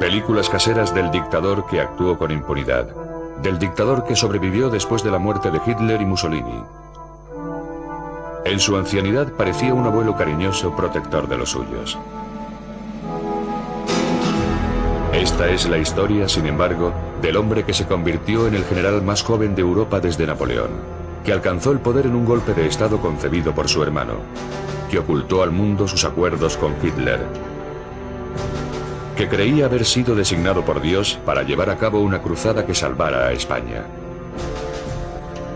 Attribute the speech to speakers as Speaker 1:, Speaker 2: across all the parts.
Speaker 1: Películas caseras del dictador que actuó con impunidad, del dictador que sobrevivió después de la muerte de Hitler y Mussolini. En su ancianidad parecía un abuelo cariñoso, protector de los suyos. Esta es la historia, sin embargo, del hombre que se convirtió en el general más joven de Europa desde Napoleón, que alcanzó el poder en un golpe de Estado concebido por su hermano, que ocultó al mundo sus acuerdos con Hitler, que creía haber sido designado por Dios para llevar a cabo una cruzada que salvara a España,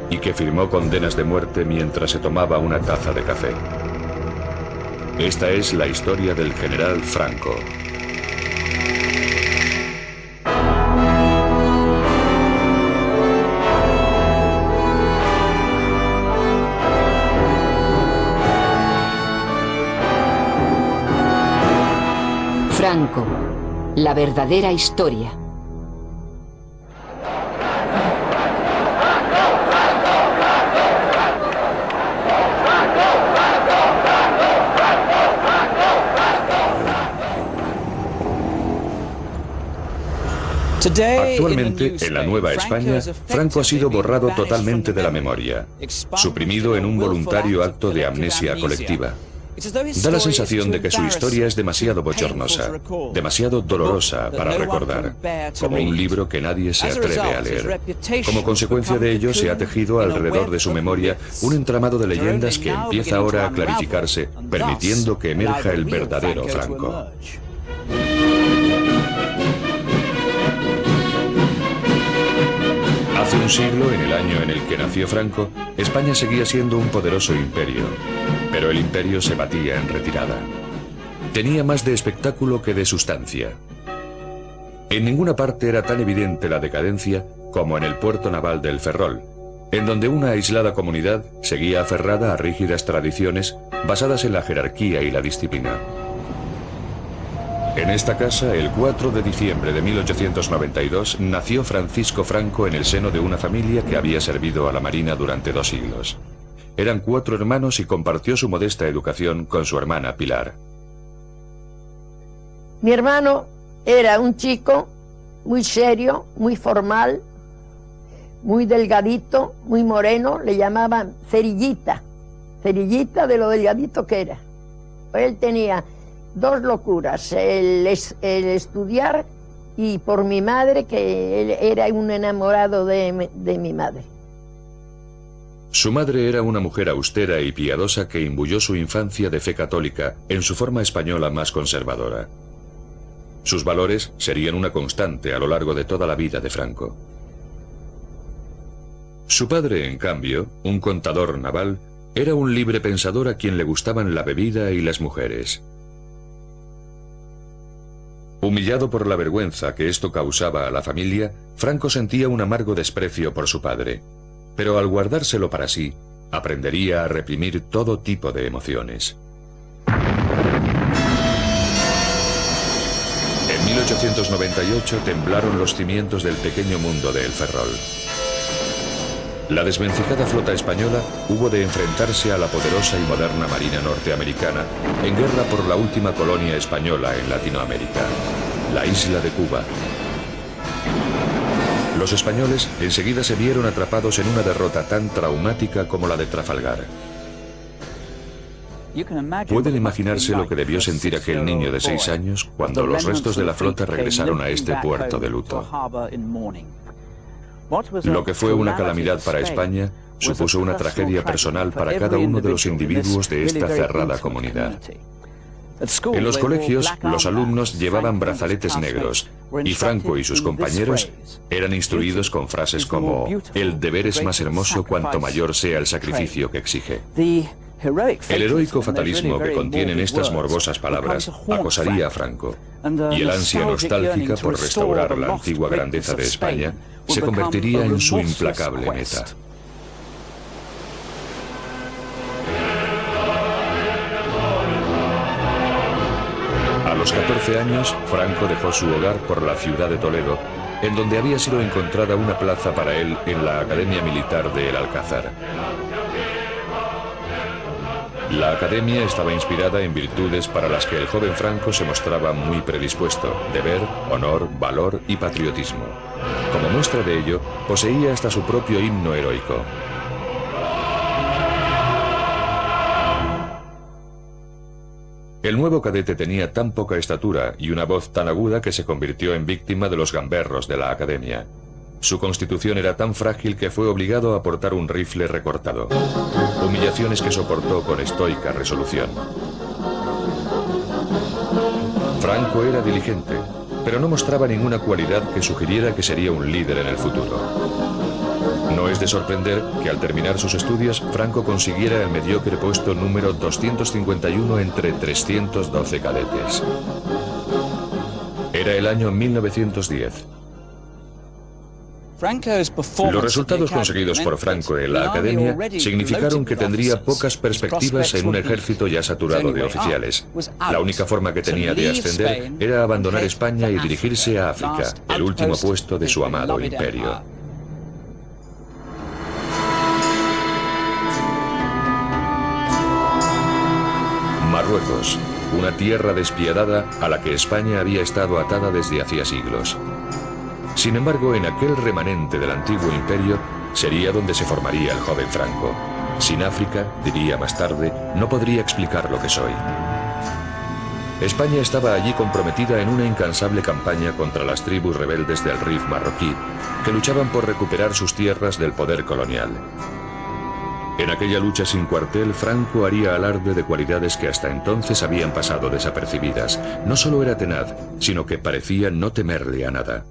Speaker 1: y que firmó condenas de muerte mientras se tomaba una taza de café. Esta es la historia del general Franco.
Speaker 2: Franco, la verdadera historia.
Speaker 1: Actualmente, en la Nueva España, Franco ha sido borrado totalmente de la memoria, suprimido en un voluntario acto de amnesia colectiva. Da la sensación de que su historia es demasiado bochornosa, demasiado dolorosa para recordar, como un libro que nadie se atreve a leer. Como consecuencia de ello, se ha tejido alrededor de su memoria un entramado de leyendas que empieza ahora a clarificarse, permitiendo que emerja el verdadero Franco. Hace un siglo, en el año en el que nació Franco, España seguía siendo un poderoso imperio, pero el imperio se batía en retirada. Tenía más de espectáculo que de sustancia. En ninguna parte era tan evidente la decadencia como en el puerto naval del Ferrol, en donde una aislada comunidad seguía aferrada a rígidas tradiciones basadas en la jerarquía y la disciplina. En esta casa, el 4 de diciembre de 1892, nació Francisco Franco en el seno de una familia que había servido a la Marina durante 2 siglos. Eran 4 hermanos y compartió su modesta educación con su hermana Pilar.
Speaker 3: Mi hermano era un chico muy serio, muy formal, muy delgadito, muy moreno, le llamaban cerillita, cerillita de lo delgadito que era. Él tenía 2 locuras, el estudiar y por mi madre, que él era un enamorado de mi madre.
Speaker 1: Su madre era una mujer austera y piadosa que imbuyó su infancia de fe católica en su forma española más conservadora. Sus valores serían una constante a lo largo de toda la vida de Franco. Su padre, en cambio, un contador naval, era un libre pensador a quien le gustaban la bebida y las mujeres. Humillado por la vergüenza que esto causaba a la familia, Franco sentía un amargo desprecio por su padre, pero al guardárselo para sí, aprendería a reprimir todo tipo de emociones. En 1898 temblaron los cimientos del pequeño mundo de El Ferrol. La desvencijada flota española hubo de enfrentarse a la poderosa y moderna marina norteamericana en guerra por la última colonia española en Latinoamérica, la isla de Cuba. Los españoles enseguida se vieron atrapados en una derrota tan traumática como la de Trafalgar. Pueden imaginarse lo que debió sentir aquel niño de 6 años cuando los restos de la flota regresaron a este puerto de luto. Lo que fue una calamidad para España supuso una tragedia personal para cada uno de los individuos de esta cerrada comunidad. En los colegios, los alumnos llevaban brazaletes negros y Franco y sus compañeros eran instruidos con frases como «El deber es más hermoso cuanto mayor sea el sacrificio que exige». El heroico fatalismo que contienen estas morbosas palabras acosaría a Franco, y el ansia nostálgica por restaurar la antigua grandeza de España se convertiría en su implacable meta. A los 14 años, Franco dejó su hogar por la ciudad de Toledo, en donde había sido encontrada una plaza para él en la Academia Militar de El Alcázar. La academia estaba inspirada en virtudes para las que el joven Franco se mostraba muy predispuesto: deber, honor, valor y patriotismo. Como muestra de ello, poseía hasta su propio himno heroico. El nuevo cadete tenía tan poca estatura y una voz tan aguda que se convirtió en víctima de los gamberros de la academia. Su constitución era tan frágil que fue obligado a portar un rifle recortado. Humillaciones que soportó con estoica resolución. Franco era diligente, pero no mostraba ninguna cualidad que sugiriera que sería un líder en el futuro. No es de sorprender que al terminar sus estudios, Franco consiguiera el mediocre puesto número 251 entre 312 cadetes. Era el año 1910. Los resultados conseguidos por Franco en la academia significaron que tendría pocas perspectivas en un ejército ya saturado de oficiales. La única forma que tenía de ascender era abandonar España y dirigirse a África, el último puesto de su amado imperio. Marruecos, una tierra despiadada a la que España había estado atada desde hacía siglos. Sin embargo, en aquel remanente del antiguo imperio sería donde se formaría el joven Franco. Sin África, diría más tarde, no podría explicar lo que soy. España estaba allí comprometida en una incansable campaña contra las tribus rebeldes del Rif marroquí, que luchaban por recuperar sus tierras del poder colonial. En aquella lucha sin cuartel, Franco haría alarde de cualidades que hasta entonces habían pasado desapercibidas. No solo era tenaz, sino que parecía no temerle a nada.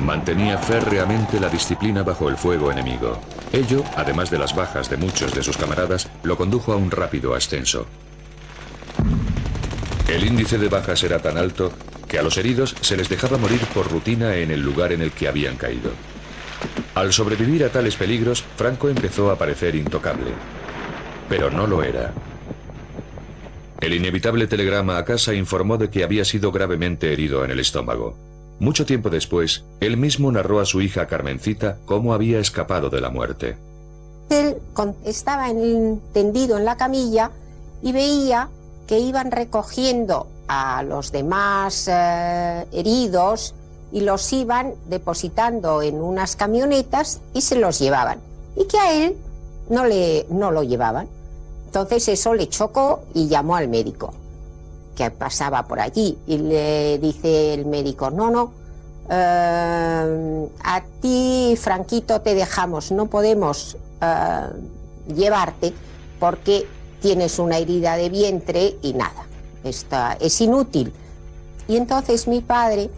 Speaker 1: Mantenía férreamente la disciplina bajo el fuego enemigo. Ello, además de las bajas de muchos de sus camaradas, lo condujo a un rápido ascenso. El índice de bajas era tan alto que a los heridos se les dejaba morir por rutina en el lugar en el que habían caído. Al sobrevivir a tales peligros, Franco empezó a parecer intocable. Pero no lo era. El inevitable telegrama a casa informó de que había sido gravemente herido en el estómago. Mucho tiempo después, él mismo narró a su hija Carmencita cómo había escapado de la muerte.
Speaker 4: Él estaba tendido en la camilla y veía que iban recogiendo a los demás heridos y los iban depositando en unas camionetas y se los llevaban. Y que a él no lo llevaban. Entonces eso le chocó y llamó al médico que pasaba por allí y le dice el médico: no, a ti, Franquito, te dejamos, no podemos llevarte porque tienes una herida de vientre y nada, es inútil. Y entonces mi padre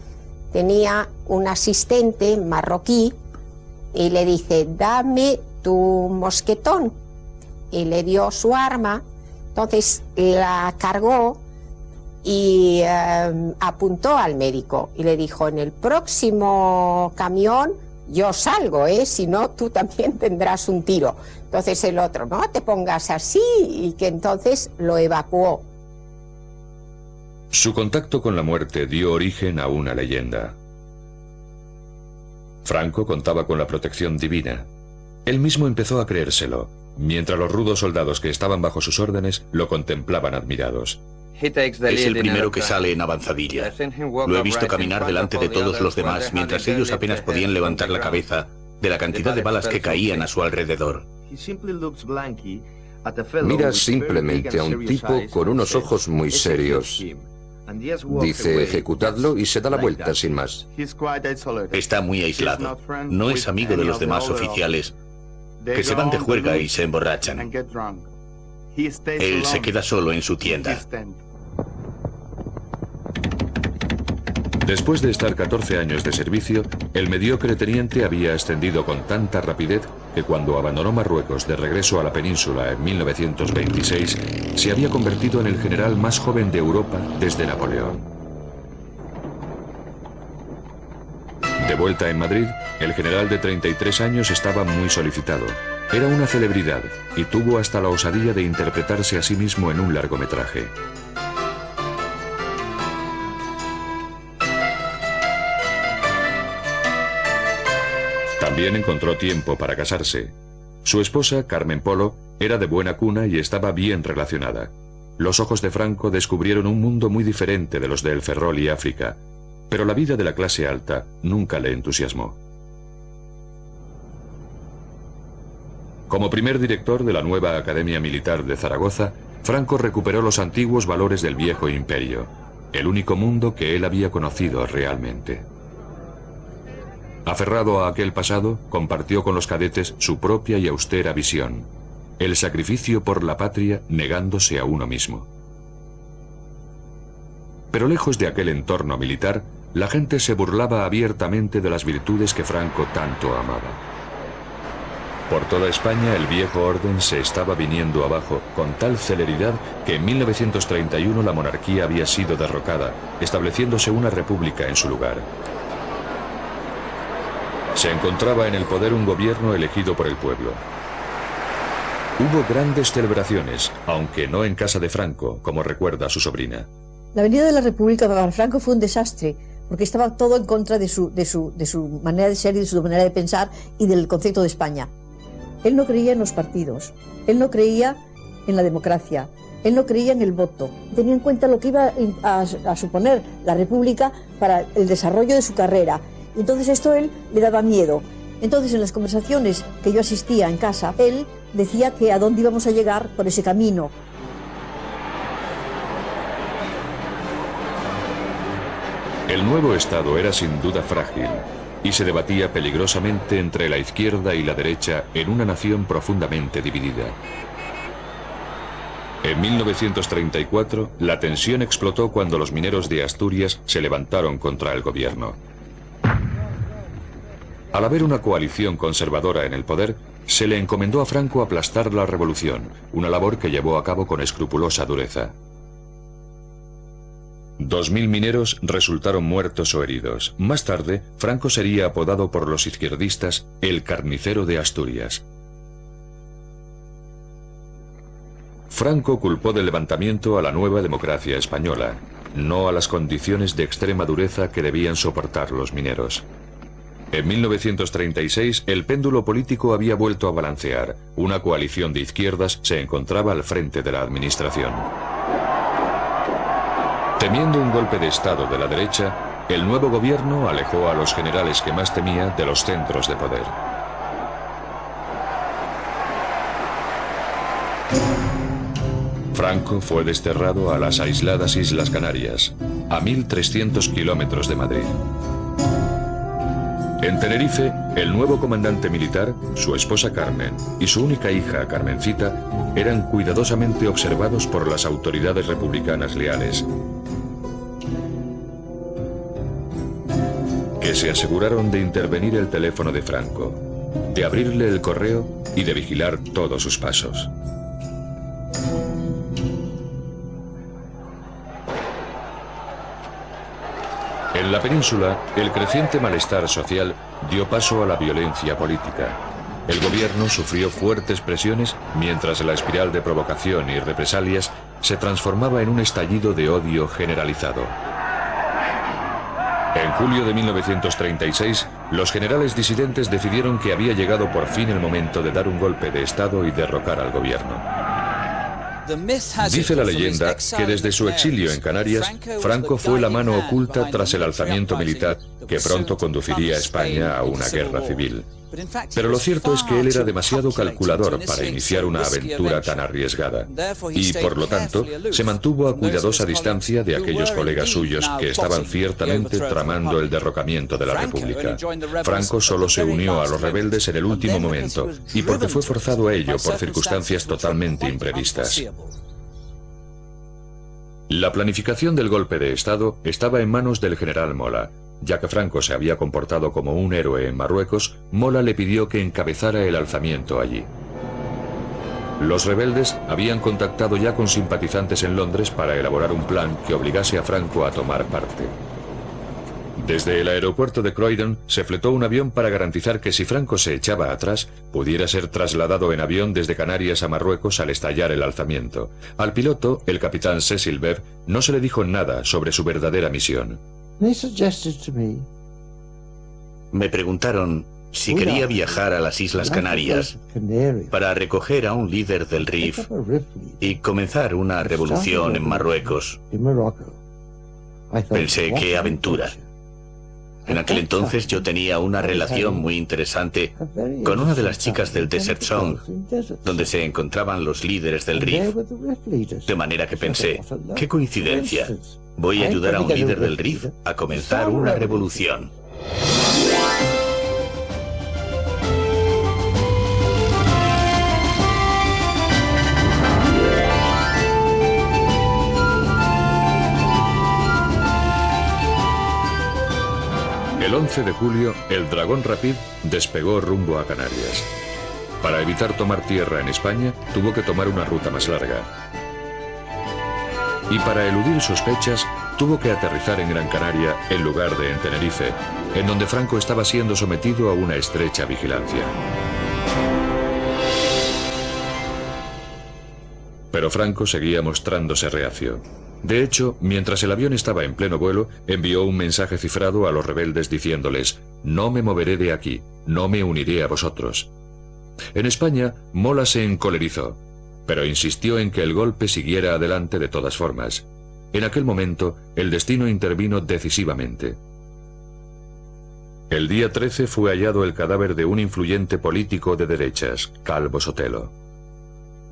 Speaker 4: tenía un asistente marroquí y le dice: dame tu mosquetón, y le dio su arma. Entonces la cargó y apuntó al médico y le dijo: en el próximo camión yo salgo, si no tú también tendrás un tiro. Entonces el otro: no te pongas así, y que entonces lo evacuó.
Speaker 1: Su contacto con la muerte dio origen a una leyenda. Franco contaba con la protección divina. Él mismo empezó a creérselo, mientras los rudos soldados que estaban bajo sus órdenes lo contemplaban admirados.
Speaker 5: Es el primero que sale en avanzadilla. Lo he visto caminar delante de todos los demás mientras ellos apenas podían levantar la cabeza de la cantidad de balas que caían a su alrededor.
Speaker 6: Mira simplemente a un tipo con unos ojos muy serios. Dice: ejecutadlo, y se da la vuelta sin más.
Speaker 5: Está muy aislado. No es amigo de los demás oficiales, que se van de juerga y se emborrachan. Él se queda solo en su tienda.
Speaker 1: Después de estar 14 años de servicio, el mediocre teniente había ascendido con tanta rapidez que cuando abandonó Marruecos de regreso a la península en 1926, se había convertido en el general más joven de Europa desde Napoleón. De vuelta en Madrid, el general de 33 años estaba muy solicitado. Era una celebridad y tuvo hasta la osadía de interpretarse a sí mismo en un largometraje. También encontró tiempo para casarse. Su esposa, Carmen Polo, era de buena cuna y estaba bien relacionada. Los ojos de Franco descubrieron un mundo muy diferente de los de El Ferrol y África, pero la vida de la clase alta nunca le entusiasmó. Como primer director de la nueva Academia Militar de Zaragoza, Franco recuperó los antiguos valores del viejo imperio, el único mundo que él había conocido realmente. Aferrado a aquel pasado, compartió con los cadetes su propia y austera visión: el sacrificio por la patria negándose a uno mismo. Pero lejos de aquel entorno militar, la gente se burlaba abiertamente de las virtudes que Franco tanto amaba. Por toda España el viejo orden se estaba viniendo abajo con tal celeridad que en 1931 la monarquía había sido derrocada, estableciéndose una república en su lugar. Se encontraba en el poder un gobierno elegido por el pueblo. Hubo grandes celebraciones, aunque no en casa de Franco, como recuerda su sobrina.
Speaker 7: La venida de la República para Franco fue un desastre, porque estaba todo en contra de su manera de ser y de su manera de pensar y del concepto de España. Él no creía en los partidos, él no creía en la democracia, él no creía en el voto. Tenía en cuenta lo que iba a suponer la República para el desarrollo de su carrera. Entonces esto a él le daba miedo. Entonces en las conversaciones que yo asistía en casa, él decía que a dónde íbamos a llegar por ese camino.
Speaker 1: El nuevo Estado era sin duda frágil y se debatía peligrosamente entre la izquierda y la derecha en una nación profundamente dividida. En 1934, la tensión explotó cuando los mineros de Asturias se levantaron contra el gobierno. Al haber una coalición conservadora en el poder, se le encomendó a Franco aplastar la revolución, una labor que llevó a cabo con escrupulosa dureza. 2000 mineros resultaron muertos o heridos. Más tarde, Franco sería apodado por los izquierdistas el carnicero de Asturias. Franco culpó del levantamiento a la nueva democracia española, no a las condiciones de extrema dureza que debían soportar los mineros. En 1936, el péndulo político había vuelto a balancear. Una coalición de izquierdas se encontraba al frente de la administración. Temiendo un golpe de Estado de la derecha, el nuevo gobierno alejó a los generales que más temía de los centros de poder. Franco fue desterrado a las aisladas Islas Canarias, a 1300 kilómetros de Madrid. En Tenerife, el nuevo comandante militar, su esposa Carmen y su única hija, Carmencita, eran cuidadosamente observados por las autoridades republicanas leales, que se aseguraron de intervenir el teléfono de Franco, de abrirle el correo y de vigilar todos sus pasos. En la península, el creciente malestar social dio paso a la violencia política. El gobierno sufrió fuertes presiones mientras la espiral de provocación y represalias se transformaba en un estallido de odio generalizado. En julio de 1936, los generales disidentes decidieron que había llegado por fin el momento de dar un golpe de Estado y derrocar al gobierno. Dice la leyenda que desde su exilio en Canarias, Franco fue la mano oculta tras el alzamiento militar que pronto conduciría a España a una guerra civil. Pero lo cierto es que él era demasiado calculador para iniciar una aventura tan arriesgada y, por lo tanto, se mantuvo a cuidadosa distancia de aquellos colegas suyos que estaban ciertamente tramando el derrocamiento de la República. Franco solo se unió a los rebeldes en el último momento y porque fue forzado a ello por circunstancias totalmente imprevistas. La planificación del golpe de Estado estaba en manos del general Mola. Ya que Franco se había comportado como un héroe en Marruecos, Mola le pidió que encabezara el alzamiento allí. Los rebeldes habían contactado ya con simpatizantes en Londres para elaborar un plan que obligase a Franco a tomar parte. Desde el aeropuerto de Croydon se fletó un avión para garantizar que si Franco se echaba atrás, pudiera ser trasladado en avión desde Canarias a Marruecos al estallar el alzamiento. Al piloto, el capitán Cecil Bev, no se le dijo nada sobre su verdadera misión.
Speaker 5: Me preguntaron si quería viajar a las Islas Canarias para recoger a un líder del RIF y comenzar una revolución en Marruecos. Pensé, qué aventura. En aquel entonces yo tenía una relación muy interesante con una de las chicas del Desert Song, donde se encontraban los líderes del RIF. De manera que pensé, qué coincidencia, voy a ayudar a un líder del RIF a comenzar una revolución.
Speaker 1: El 11 de julio, el Dragón Rapid despegó rumbo a Canarias. Para evitar tomar tierra en España, tuvo que tomar una ruta más larga. Y para eludir sospechas, tuvo que aterrizar en Gran Canaria en lugar de en Tenerife, en donde Franco estaba siendo sometido a una estrecha vigilancia. Pero Franco seguía mostrándose reacio. De hecho, mientras el avión estaba en pleno vuelo, envió un mensaje cifrado a los rebeldes diciéndoles: «No me moveré de aquí, no me uniré a vosotros». En España, Mola se encolerizó, pero insistió en que el golpe siguiera adelante de todas formas. En aquel momento, el destino intervino decisivamente. El día 13 fue hallado el cadáver de un influyente político de derechas, Calvo Sotelo.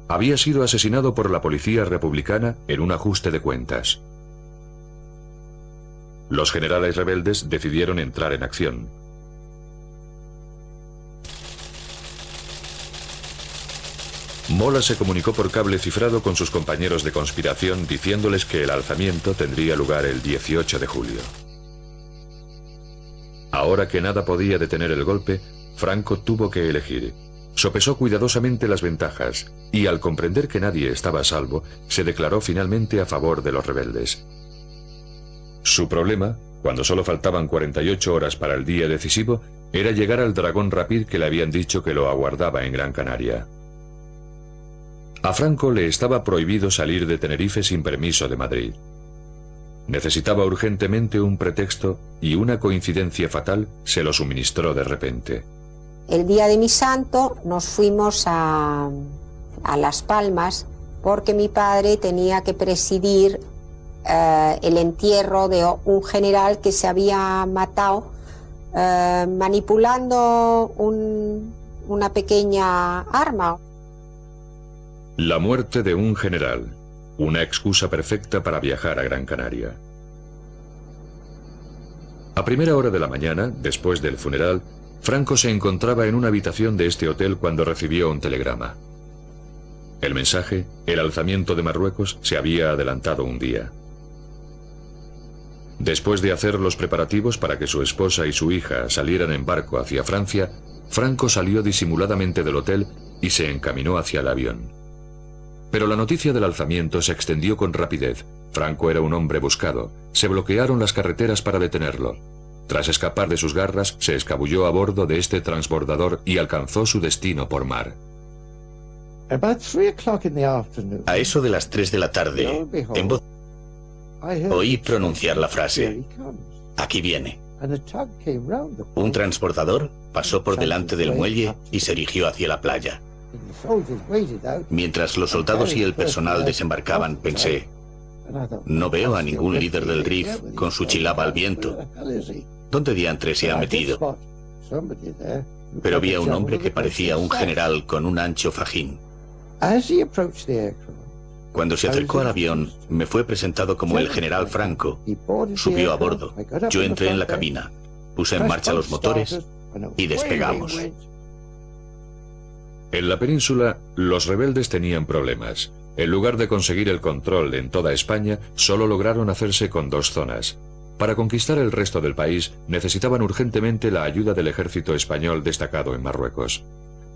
Speaker 1: Había sido asesinado por la policía republicana en un ajuste de cuentas. Los generales rebeldes decidieron entrar en acción. Mola se comunicó por cable cifrado con sus compañeros de conspiración diciéndoles que el alzamiento tendría lugar el 18 de julio. Ahora que nada podía detener el golpe, Franco tuvo que elegir. Sopesó cuidadosamente las ventajas y, al comprender que nadie estaba a salvo, se declaró finalmente a favor de los rebeldes. Su problema, cuando solo faltaban 48 horas para el día decisivo, era llegar al Dragón Rapid que le habían dicho que lo aguardaba en Gran Canaria. A Franco le estaba prohibido salir de Tenerife sin permiso de Madrid. Necesitaba urgentemente un pretexto y una coincidencia fatal se lo suministró de repente.
Speaker 4: El día de mi santo nos fuimos a Las Palmas porque mi padre tenía que presidir el entierro de un general que se había matado manipulando una pequeña arma.
Speaker 1: La muerte de un general, una excusa perfecta para viajar a Gran Canaria. A primera hora de la mañana, después del funeral, Franco se encontraba en una habitación de este hotel cuando recibió un telegrama. El mensaje, el alzamiento de Marruecos, se había adelantado un día. Después de hacer los preparativos para que su esposa y su hija salieran en barco hacia Francia, Franco salió disimuladamente del hotel y se encaminó hacia el avión. Pero la noticia del alzamiento se extendió con rapidez. Franco era un hombre buscado. Se bloquearon las carreteras para detenerlo. Tras escapar de sus garras, se escabulló a bordo de este transbordador y alcanzó su destino por mar.
Speaker 5: A eso de las 3 de la tarde, en voz oí pronunciar la frase: «Aquí viene». Un transbordador pasó por delante del muelle y se dirigió hacia la playa. Mientras los soldados y el personal desembarcaban, pensé: no veo a ningún líder del RIF con su chilaba al viento. ¿Dónde diantre se ha metido? Pero vi a un hombre que parecía un general con un ancho fajín. Cuando se acercó al avión, me fue presentado como el general Franco. Subió a bordo. Yo entré en la cabina, puse en marcha los motores y despegamos.
Speaker 1: En la península, los rebeldes tenían problemas. En lugar de conseguir el control en toda España, solo lograron hacerse con 2 zonas. Para conquistar el resto del país, necesitaban urgentemente la ayuda del ejército español destacado en Marruecos.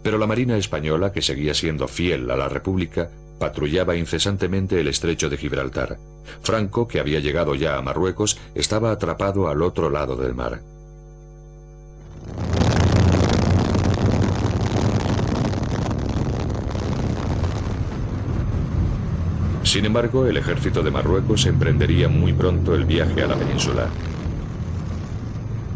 Speaker 1: Pero la Marina española, que seguía siendo fiel a la República, patrullaba incesantemente el estrecho de Gibraltar. Franco, que había llegado ya a Marruecos, estaba atrapado al otro lado del mar. Sin embargo, el ejército de Marruecos emprendería muy pronto el viaje a la península.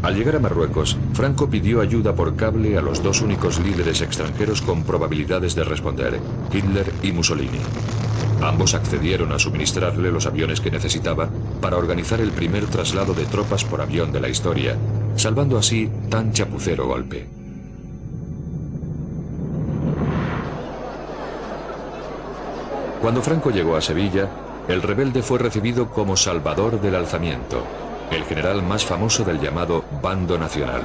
Speaker 1: Al llegar a Marruecos, Franco pidió ayuda por cable a los dos únicos líderes extranjeros con probabilidades de responder, Hitler y Mussolini. Ambos accedieron a suministrarle los aviones que necesitaba para organizar el primer traslado de tropas por avión de la historia, salvando así tan chapucero golpe. Cuando Franco llegó a Sevilla, el rebelde fue recibido como salvador del alzamiento, el general más famoso del llamado Bando Nacional.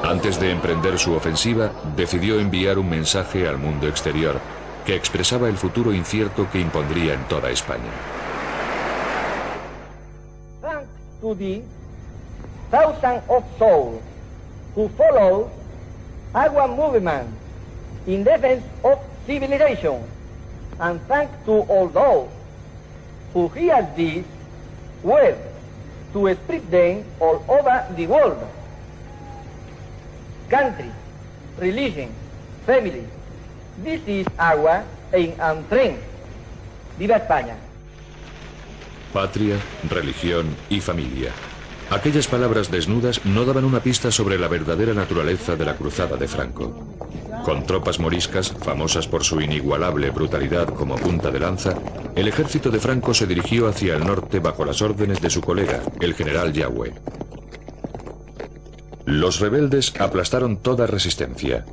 Speaker 1: Antes de emprender su ofensiva, decidió enviar un mensaje al mundo exterior que expresaba el futuro incierto que impondría en toda España.
Speaker 8: Thanks to the thousands of souls who follow our movement in defense of civilization, and thanks to all those who hear these words to spread them all over the world. Country, religion, family, this is our aim and strength. ¡Viva España!
Speaker 1: Patria, religión y familia. Aquellas palabras desnudas no daban una pista sobre la verdadera naturaleza de la cruzada de Franco. Con tropas moriscas, famosas por su inigualable brutalidad como punta de lanza, el ejército de Franco se dirigió hacia el norte bajo las órdenes de su colega, el general Yagüe. Los rebeldes aplastaron toda resistencia.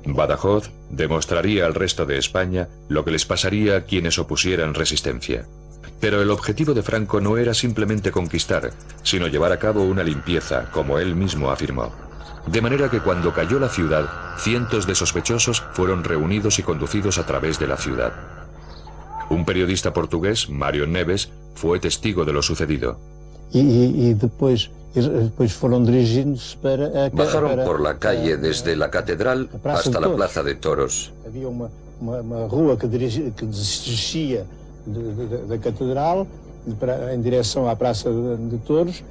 Speaker 1: Badajoz demostraría al resto de España lo que les pasaría a quienes opusieran resistencia. Pero el objetivo de Franco no era simplemente conquistar, sino llevar a cabo una limpieza, como él mismo afirmó. De manera que cuando cayó la ciudad, cientos de sospechosos fueron reunidos y conducidos a través de la ciudad. Un periodista portugués, Mário Neves, fue testigo de lo sucedido.
Speaker 6: Bajaron por la calle desde la catedral hasta la plaza de toros.
Speaker 9: Había uma rua que descia da catedral em direção à praça de touros.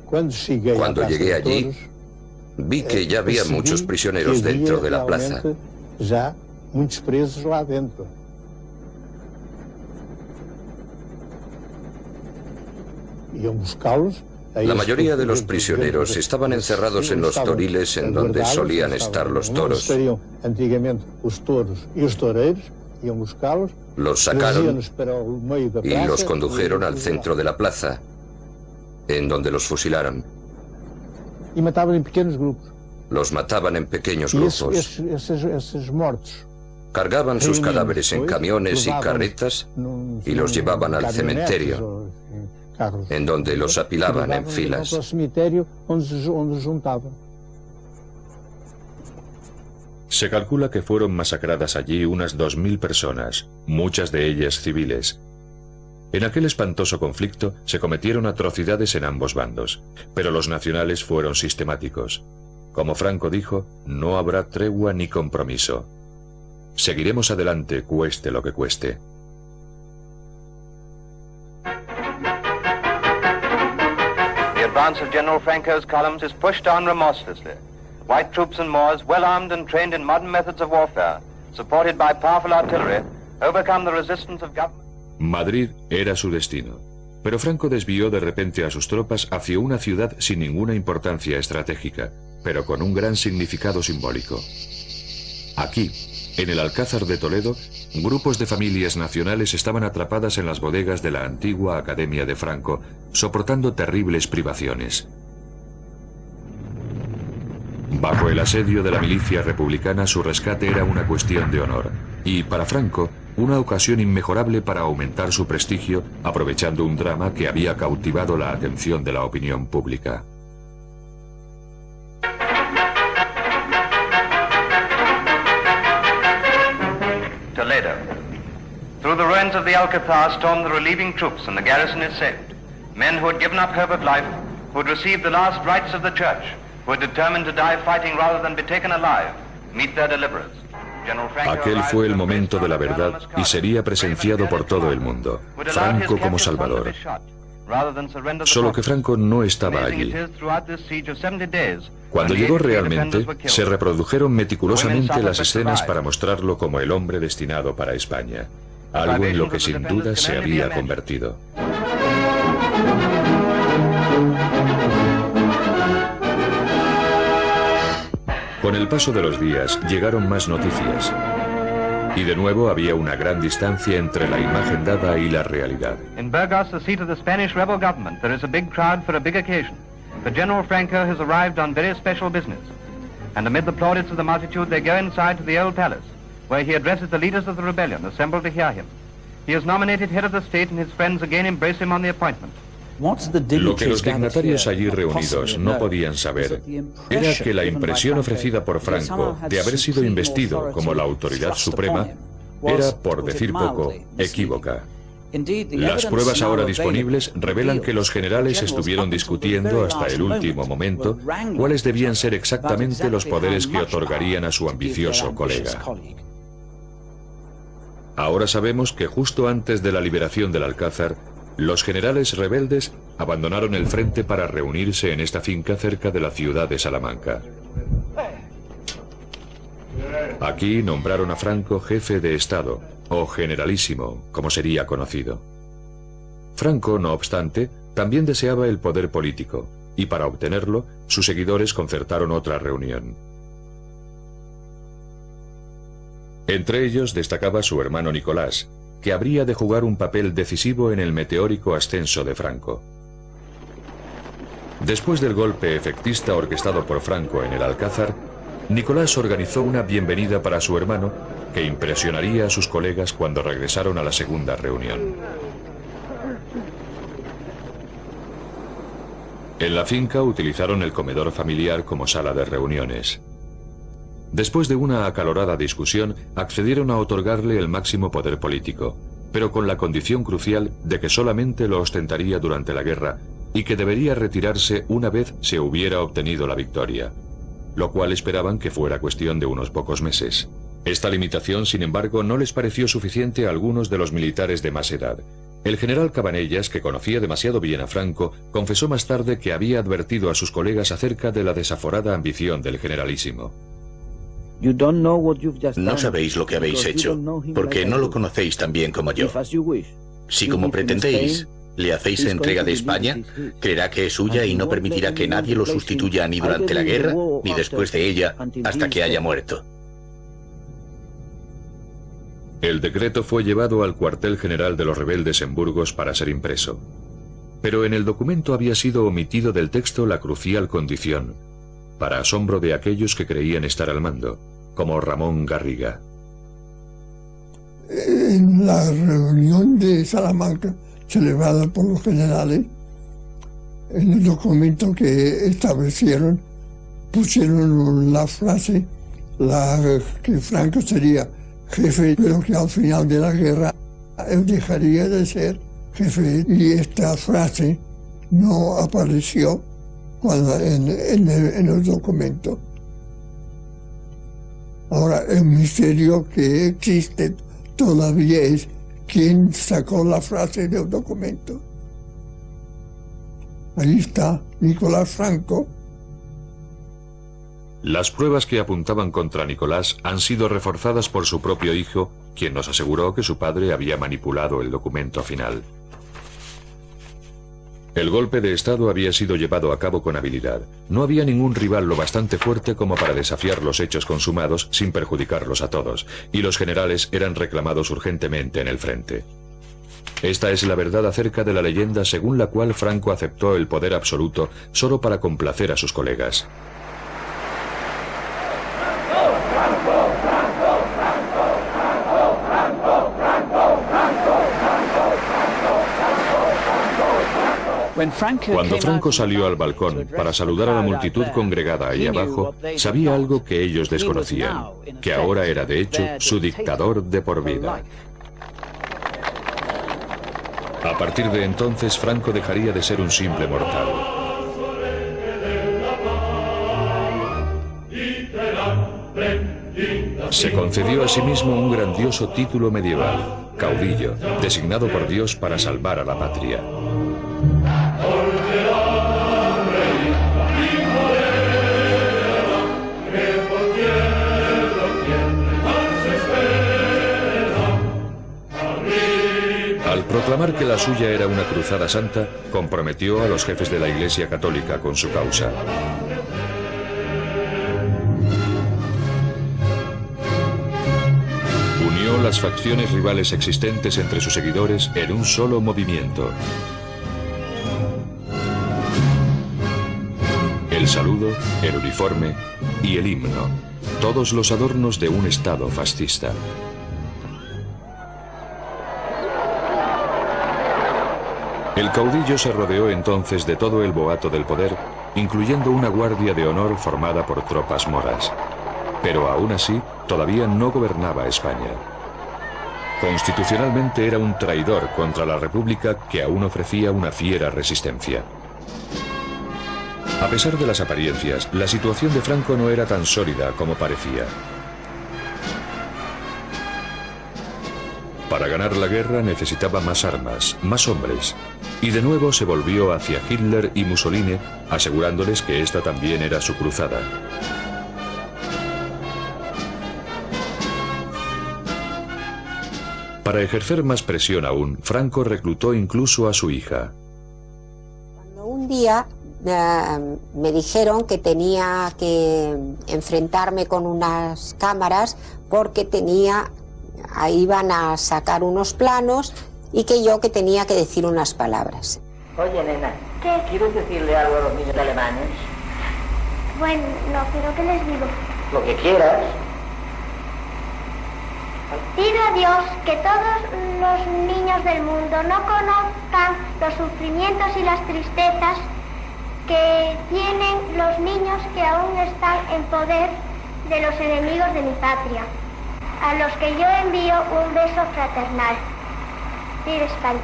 Speaker 6: Cuando llegué allí, vi que ya había muchos prisioneros dentro de la plaza.
Speaker 9: Já muitos presos lá dentro. Iam buscá-los.
Speaker 6: La mayoría de los prisioneros estaban encerrados en los toriles en donde solían estar los toros. Los sacaron y los condujeron al centro de la plaza, en donde los fusilaron. Los mataban en pequeños grupos. Cargaban sus cadáveres en camiones y carretas y los llevaban al cementerio, en donde los apilaban en filas.
Speaker 1: Se calcula que fueron masacradas allí unas 2000 personas, muchas de ellas civiles. En aquel espantoso conflicto se cometieron atrocidades en ambos bandos, pero los nacionales fueron sistemáticos. Como Franco dijo, no habrá tregua ni compromiso. Seguiremos adelante, cueste lo que cueste.
Speaker 10: The advance of General Franco's columns is pushed on remorselessly. White troops and Moors, well armed and trained in modern methods of warfare, supported by powerful artillery, overcome the resistance of government.
Speaker 1: Madrid era su destino, pero Franco desvió de repente a sus tropas hacia una ciudad sin ninguna importancia estratégica, pero con un gran significado simbólico. Aquí, en el Alcázar de Toledo, grupos de familias nacionales estaban atrapadas en las bodegas de la antigua Academia de Franco, soportando terribles privaciones. Bajo el asedio de la milicia republicana, su rescate era una cuestión de honor, y para Franco, una ocasión inmejorable para aumentar su prestigio, aprovechando un drama que había cautivado la atención de la opinión pública.
Speaker 10: Toledo. Through the ruins of the Alcazar stormed the relieving troops and the garrison is saved. Men who had given up hope of life, who had received the last rites of the church, who had determined to die fighting rather than be taken alive, meet their deliverers.
Speaker 1: Aquel fue el momento de la verdad y sería presenciado por todo el mundo. Franco como Salvador. Solo que Franco no estaba allí. Cuando llegó realmente, se reprodujeron meticulosamente las escenas para mostrarlo como el hombre destinado para España. algo en lo que sin duda se había convertido. Con el paso de los días llegaron más noticias. Y de nuevo había una gran distancia entre la imagen dada y la realidad.
Speaker 10: In Burgos, the seat of the Spanish rebel government, there is a big crowd for a big occasion. But General Franco has arrived on very special business. And amid the plaudits of the multitude, they go inside to the old palace, where he addresses the leaders of the rebellion assembled to hear him. He is nominated head of the state, and his friends again embrace him on the appointment.
Speaker 1: Lo que los dignatarios allí reunidos no podían saber era que la impresión ofrecida por Franco de haber sido investido como la autoridad suprema era, por decir poco, equívoca. Las pruebas ahora disponibles revelan que los generales estuvieron discutiendo hasta el último momento cuáles debían ser exactamente los poderes que otorgarían a su ambicioso colega. Ahora sabemos que justo antes de la liberación del Alcázar, los generales rebeldes abandonaron el frente para reunirse en esta finca cerca de la ciudad de Salamanca. Aquí nombraron a Franco jefe de Estado, o generalísimo, como sería conocido. Franco, no obstante, también deseaba el poder político, y para obtenerlo, sus seguidores concertaron otra reunión. Entre ellos destacaba su hermano Nicolás, que habría de jugar un papel decisivo en el meteórico ascenso de Franco. Después del golpe efectista orquestado por Franco en el Alcázar, Nicolás organizó una bienvenida para su hermano que impresionaría a sus colegas cuando regresaron a la segunda reunión. En la finca utilizaron el comedor familiar como sala de reuniones. Después de una acalorada discusión, accedieron a otorgarle el máximo poder político, pero con la condición crucial de que solamente lo ostentaría durante la guerra y que debería retirarse una vez se hubiera obtenido la victoria, lo cual esperaban que fuera cuestión de unos pocos meses. Esta limitación, sin embargo, no les pareció suficiente a algunos de los militares de más edad. El general Cabanellas, que conocía demasiado bien a Franco, confesó más tarde que había advertido a sus colegas acerca de la desaforada ambición del generalísimo.
Speaker 5: No sabéis lo que habéis hecho, porque no lo conocéis tan bien como yo. Si, como pretendéis, le hacéis entrega de España, creerá que es suya y no permitirá que nadie lo sustituya ni durante la guerra, ni después de ella, hasta que haya muerto.
Speaker 1: El decreto fue llevado al cuartel general de los rebeldes en Burgos para ser impreso. Pero en el documento había sido omitido del texto la crucial condición, para asombro de aquellos que creían estar al mando, como Ramón Garriga.
Speaker 11: En la reunión de Salamanca, celebrada por los generales, en el documento que establecieron, pusieron la frase que Franco sería jefe, pero que al final de la guerra él dejaría de ser jefe, y esta frase no apareció en el documento. Ahora, el misterio que existe todavía es quién sacó la frase del documento. Ahí está Nicolás Franco.
Speaker 1: Las pruebas que apuntaban contra Nicolás han sido reforzadas por su propio hijo, quien nos aseguró que su padre había manipulado el documento final. El golpe de Estado había sido llevado a cabo con habilidad. No había ningún rival lo bastante fuerte como para desafiar los hechos consumados sin perjudicarlos a todos, y los generales eran reclamados urgentemente en el frente. Esta es la verdad acerca de la leyenda según la cual Franco aceptó el poder absoluto solo para complacer a sus colegas. Cuando Franco salió al balcón para saludar a la multitud congregada ahí abajo, sabía algo que ellos desconocían, que ahora era de hecho su dictador de por vida. A partir de entonces, Franco dejaría de ser un simple mortal. Se concedió a sí mismo un grandioso título medieval, caudillo, designado por Dios para salvar a la patria. proclamar que la suya era una cruzada santa, comprometió a los jefes de la Iglesia Católica con su causa. Unió las facciones rivales existentes entre sus seguidores en un solo movimiento. El saludo, el uniforme y el himno, todos los adornos de un Estado fascista. El caudillo se rodeó entonces de todo el boato del poder, incluyendo una guardia de honor formada por tropas moras. Pero aún así, todavía no gobernaba España. Constitucionalmente era un traidor contra la República que aún ofrecía una fiera resistencia. A pesar de las apariencias, la situación de Franco no era tan sólida como parecía. Para ganar la guerra necesitaba más armas, más hombres, y de nuevo se volvió hacia Hitler y Mussolini, asegurándoles que esta también era su cruzada. Para ejercer más presión aún, Franco reclutó incluso a su hija.
Speaker 4: Cuando un día me dijeron que tenía que enfrentarme con unas cámaras porque iban a sacar unos planos y que tenía que decir unas palabras.
Speaker 8: Oye, nena,
Speaker 12: ¿qué?
Speaker 8: ¿Quieres decirle algo a los niños alemanes?
Speaker 12: Bueno, no, pero ¿qué les digo?
Speaker 8: Lo que quieras.
Speaker 12: Pido a Dios que todos los niños del mundo no conozcan los sufrimientos y las tristezas que tienen los niños que aún están en poder de los enemigos de mi patria, a los que yo envío un beso fraternal. ¡Viva España!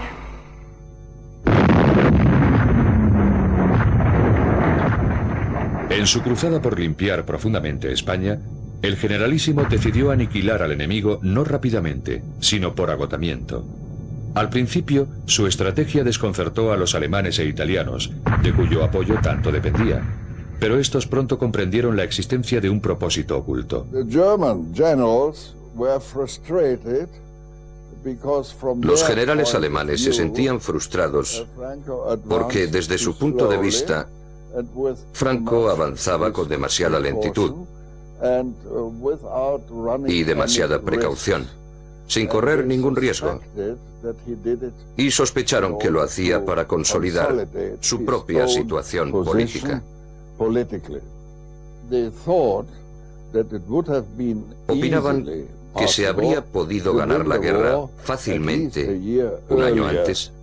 Speaker 1: En su cruzada por limpiar profundamente España, el generalísimo decidió aniquilar al enemigo no rápidamente, sino por agotamiento. Al principio, su estrategia desconcertó a los alemanes e italianos, de cuyo apoyo tanto dependía. Pero estos pronto comprendieron la existencia de un propósito oculto.
Speaker 6: Los generales alemanes se sentían frustrados porque, desde su punto de vista, Franco avanzaba con demasiada lentitud y demasiada precaución, sin correr ningún riesgo, y sopescharon que lo hacía para consolidar su propia situación política. Opinaban que se habría podido ganar la guerra fácilmente un año antes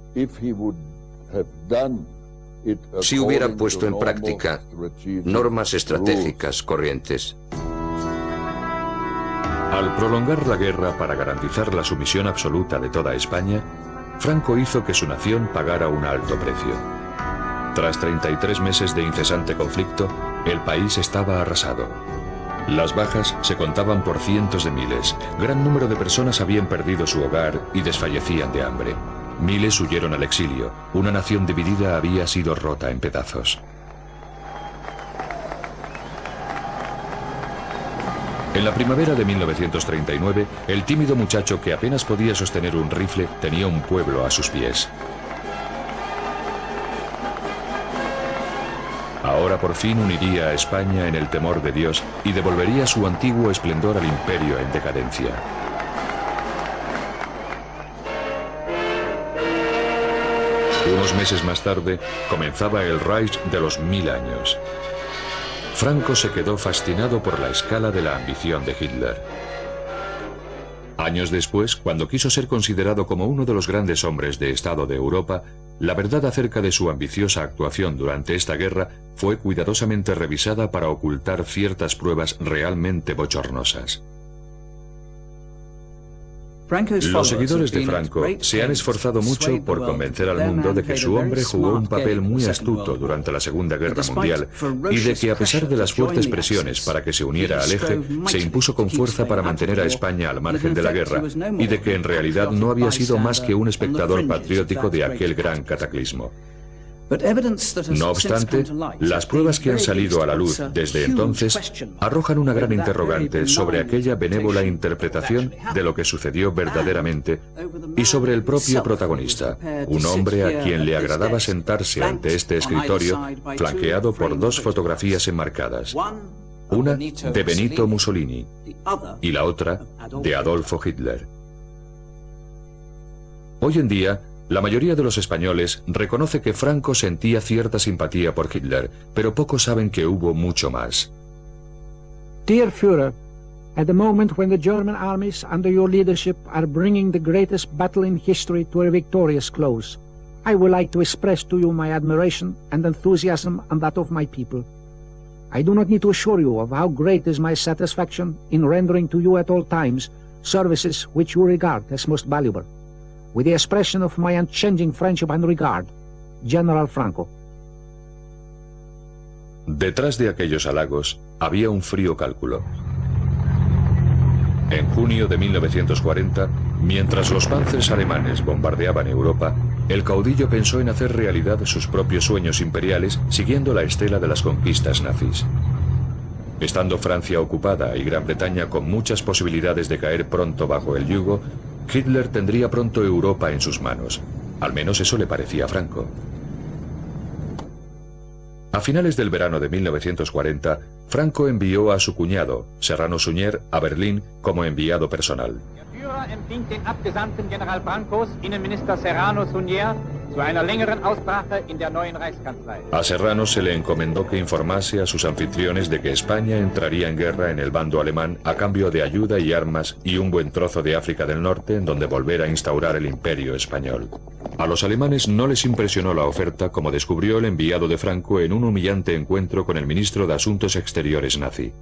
Speaker 6: si hubiera puesto en práctica normas estratégicas corrientes.
Speaker 1: Al prolongar la guerra para garantizar la sumisión absoluta de toda España, Franco hizo que su nación pagara un alto precio. Tras 33 meses de incesante conflicto, el país estaba arrasado. Las bajas se contaban por cientos de miles. Gran número de personas habían perdido su hogar y desfallecían de hambre. Miles huyeron al exilio. Una nación dividida había sido rota en pedazos. En la primavera de 1939, el tímido muchacho que apenas podía sostener un rifle tenía un pueblo a sus pies. Ahora por fin uniría a España en el temor de Dios y devolvería su antiguo esplendor al imperio en decadencia. Unos meses más tarde, comenzaba el Reich de los 1000 años. Franco se quedó fascinado por la escala de la ambición de Hitler. Años después, cuando quiso ser considerado como uno de los grandes hombres de Estado de Europa, la verdad acerca de su ambiciosa actuación durante esta guerra fue cuidadosamente revisada para ocultar ciertas pruebas realmente bochornosas. Los seguidores de Franco se han esforzado mucho por convencer al mundo de que su hombre jugó un papel muy astuto durante la Segunda Guerra Mundial y de que, a pesar de las fuertes presiones para que se uniera al eje, se impuso con fuerza para mantener a España al margen de la guerra y de que en realidad no había sido más que un espectador patriótico de aquel gran cataclismo. No obstante, las pruebas que han salido a la luz desde entonces arrojan una gran interrogante sobre aquella benévola interpretación de lo que sucedió verdaderamente y sobre el propio protagonista, un hombre a quien le agradaba sentarse ante este escritorio flanqueado por dos fotografías enmarcadas, una de Benito Mussolini y la otra de Adolfo Hitler. Hoy en día, la mayoría de los españoles reconoce que Franco sentía cierta simpatía por Hitler, pero pocos saben que hubo mucho más.
Speaker 13: Dear Führer, at the moment when the German armies under your leadership are bringing the greatest battle in history to a victorious close, I would like to express to you my admiration and enthusiasm and that of my people. I do not need to assure you of how great is my satisfaction in rendering to you at all times services which you regard as most valuable. With the expression of my unchanging friendship and regard, General Franco.
Speaker 1: Detrás de aquellos halagos había un frío cálculo. En junio de 1940, mientras los panzers alemanes bombardeaban Europa, el caudillo pensó en hacer realidad sus propios sueños imperiales siguiendo la estela de las conquistas nazis. Estando Francia ocupada y Gran Bretaña con muchas posibilidades de caer pronto bajo el yugo, Hitler tendría pronto Europa en sus manos. Al menos eso le parecía a Franco. A finales del verano de 1940, Franco envió a su cuñado, Serrano Suñer, a Berlín como enviado personal. A Serrano se le encomendó que informase a sus anfitriones de que España entraría en guerra en el bando alemán a cambio de ayuda y armas y un buen trozo de África del Norte en donde volver a instaurar el imperio español. A los alemanes no les impresionó la oferta, como descubrió el enviado de Franco en un humillante encuentro con el ministro de Asuntos Exteriores nazi.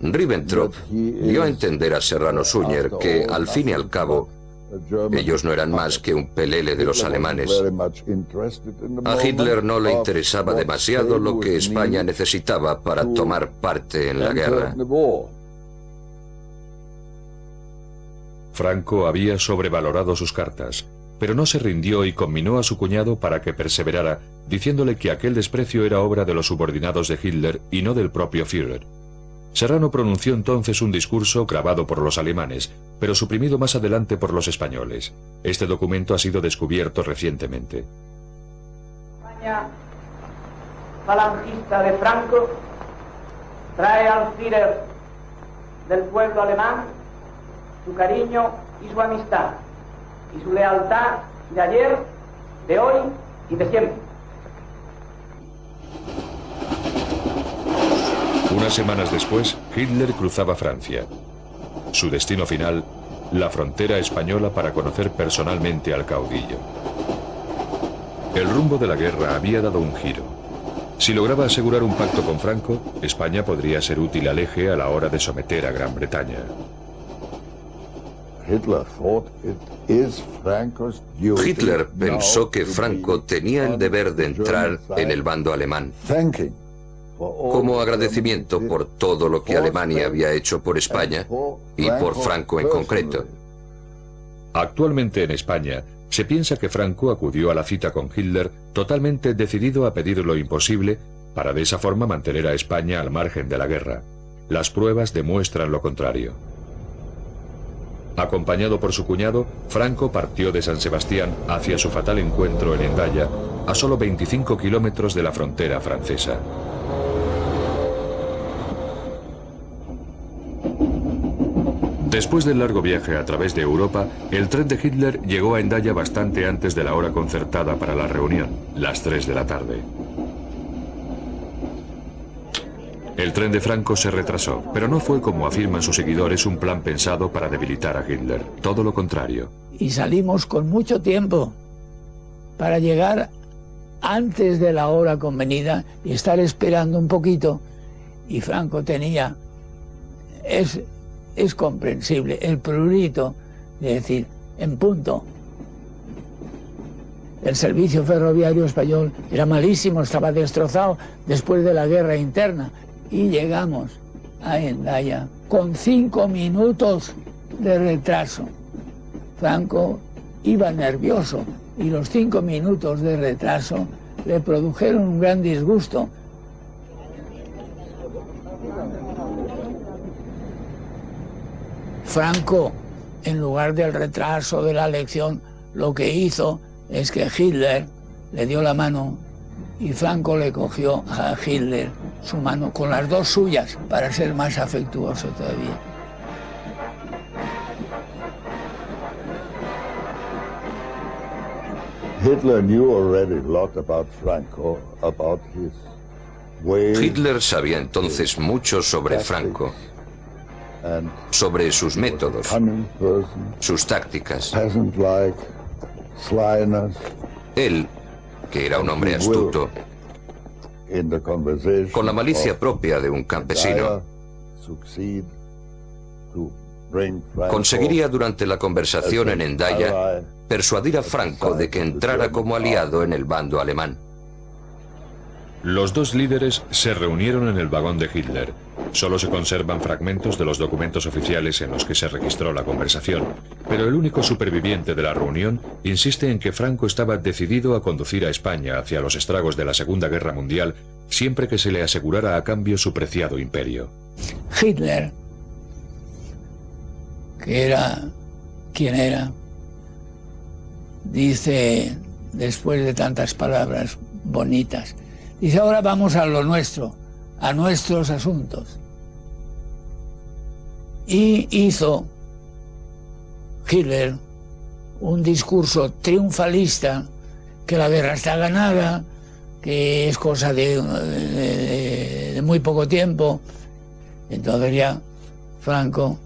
Speaker 6: Ribbentrop dio a entender a Serrano Suñer que, al fin y al cabo, ellos no eran más que un pelele de los alemanes. A Hitler no le interesaba demasiado lo que España necesitaba para tomar parte en la guerra.
Speaker 1: Franco había sobrevalorado sus cartas, pero no se rindió y conminó a su cuñado para que perseverara, diciéndole que aquel desprecio era obra de los subordinados de Hitler y no del propio Führer. Serrano pronunció entonces un discurso grabado por los alemanes, pero suprimido más adelante por los españoles. Este documento ha sido descubierto recientemente.
Speaker 8: España falangista de Franco trae al Führer del pueblo alemán su cariño y su amistad, y su lealtad de ayer, de hoy y de siempre.
Speaker 1: Unas semanas después, Hitler cruzaba Francia. Su destino final, la frontera española para conocer personalmente al caudillo. El rumbo de la guerra había dado un giro. Si lograba asegurar un pacto con Franco, España podría ser útil al eje a la hora de someter a Gran Bretaña.
Speaker 6: Hitler pensó que Franco tenía el deber de entrar en el bando alemán, como agradecimiento por todo lo que Alemania había hecho por España y por Franco en concreto.
Speaker 1: Actualmente en España, se piensa que Franco acudió a la cita con Hitler totalmente decidido a pedir lo imposible para de esa forma mantener a España al margen de la guerra. Las pruebas demuestran lo contrario. Acompañado por su cuñado, Franco partió de San Sebastián hacia su fatal encuentro en Hendaya, a solo 25 kilómetros de la frontera francesa. Después del largo viaje a través de Europa, el tren de Hitler llegó a Hendaya bastante antes de la hora concertada para la reunión, las 3 de la tarde. El tren de Franco se retrasó, pero no fue, como afirman sus seguidores, un plan pensado para debilitar a Hitler. Todo lo contrario.
Speaker 14: Y salimos con mucho tiempo para llegar antes de la hora convenida y estar esperando un poquito. Y Franco tenía, es comprensible, el prurito de decir, en punto. El servicio ferroviario español era malísimo, estaba destrozado después de la guerra interna. Y llegamos a Hendaya con 5 minutos de retraso. Franco iba nervioso y los 5 minutos de retraso le produjeron un gran disgusto. Franco, en lugar del retraso de la elección, lo que hizo es que Hitler le dio la mano y Franco le cogió a Hitler su mano con las dos suyas para ser más afectuoso todavía.
Speaker 6: Hitler sabía entonces mucho sobre Franco, sobre sus métodos, sus tácticas. Él, que era un hombre astuto, con la malicia propia de un campesino, conseguiría durante la conversación en Hendaya persuadir a Franco de que entrara como aliado en el bando alemán.
Speaker 1: Los dos líderes se reunieron en el vagón de Hitler. Solo se conservan fragmentos de los documentos oficiales en los que se registró la conversación, pero el único superviviente de la reunión insiste en que Franco estaba decidido a conducir a España hacia los estragos de la Segunda Guerra Mundial siempre que se le asegurara a cambio su preciado imperio.
Speaker 14: Hitler, que era quien era, dice, después de tantas palabras bonitas, dice: ahora vamos a lo nuestro, a nuestros asuntos. Y hizo Hitler un discurso triunfalista, que la guerra está ganada, que es cosa de muy poco tiempo. Entonces ya Franco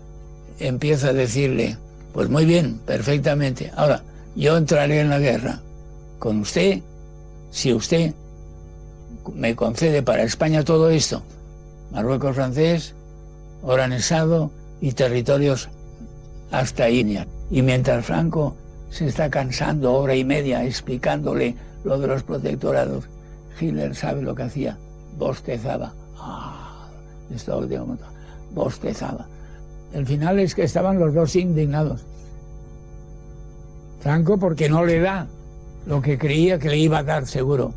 Speaker 14: empieza a decirle: pues muy bien, perfectamente, ahora yo entraré en la guerra con usted si usted me concede para España todo esto: Marruecos francés, Oranjado y territorios hasta Inia. Y mientras Franco se está cansando hora y media explicándole lo de los protectorados, Hitler sabe lo que hacía: bostezaba. Esto que tengo, bostezaba. El final es que estaban los dos indignados. Franco porque no le da lo que creía que le iba a dar seguro.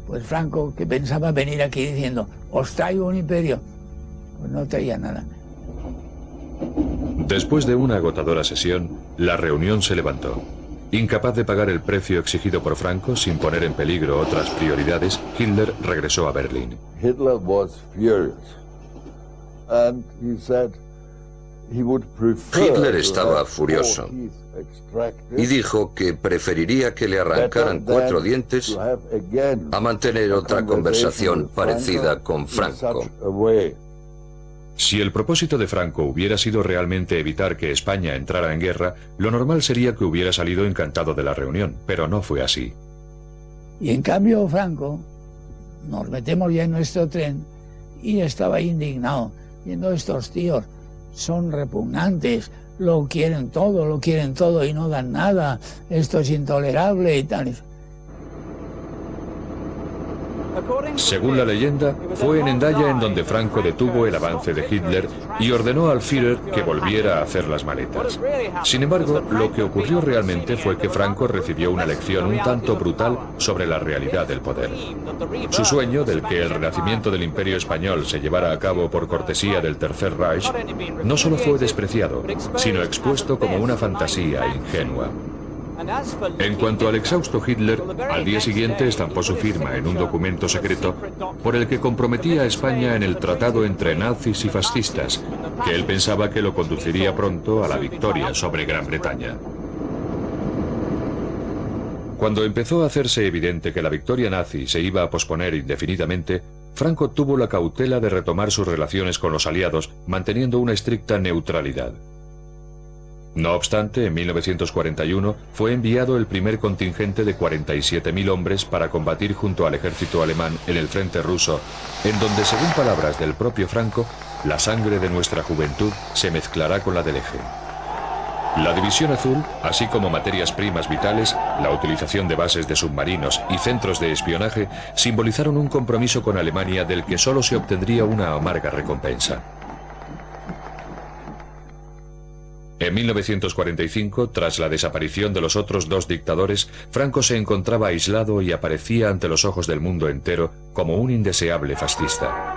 Speaker 14: Pues Franco, que pensaba venir aquí diciendo: os traigo un imperio, pues no traía nada.
Speaker 1: Después de una agotadora sesión, la reunión se levantó. Incapaz de pagar el precio exigido por Franco sin poner en peligro otras prioridades, Hitler regresó a Berlín.
Speaker 6: Hitler estaba furioso y dijo que preferiría que le arrancaran 4 dientes a mantener otra conversación parecida con Franco.
Speaker 1: Si el propósito de Franco hubiera sido realmente evitar que España entrara en guerra, lo normal sería que hubiera salido encantado de la reunión, pero no fue así.
Speaker 14: Y en cambio Franco, nos metemos ya en nuestro tren y estaba indignado, viendo estos tíos, son repugnantes, lo quieren todo y no dan nada, esto es intolerable y tal.
Speaker 1: Según la leyenda, fue en Hendaya en donde Franco detuvo el avance de Hitler y ordenó al Führer que volviera a hacer las maletas. Sin embargo, lo que ocurrió realmente fue que Franco recibió una lección un tanto brutal sobre la realidad del poder. Su sueño del que el renacimiento del Imperio Español se llevara a cabo por cortesía del Tercer Reich no solo fue despreciado, sino expuesto como una fantasía ingenua. En cuanto al exhausto Hitler, al día siguiente estampó su firma en un documento secreto por el que comprometía a España en el tratado entre nazis y fascistas, que él pensaba que lo conduciría pronto a la victoria sobre Gran Bretaña. Cuando empezó a hacerse evidente que la victoria nazi se iba a posponer indefinidamente, Franco tuvo la cautela de retomar sus relaciones con los aliados, manteniendo una estricta neutralidad. No obstante, en 1941 fue enviado el primer contingente de 47.000 hombres para combatir junto al ejército alemán en el frente ruso, en donde, según palabras del propio Franco, la sangre de nuestra juventud se mezclará con la del eje. La División Azul, así como materias primas vitales, la utilización de bases de submarinos y centros de espionaje, simbolizaron un compromiso con Alemania del que solo se obtendría una amarga recompensa. En 1945, tras la desaparición de los otros dos dictadores, Franco se encontraba aislado y aparecía ante los ojos del mundo entero como un indeseable fascista.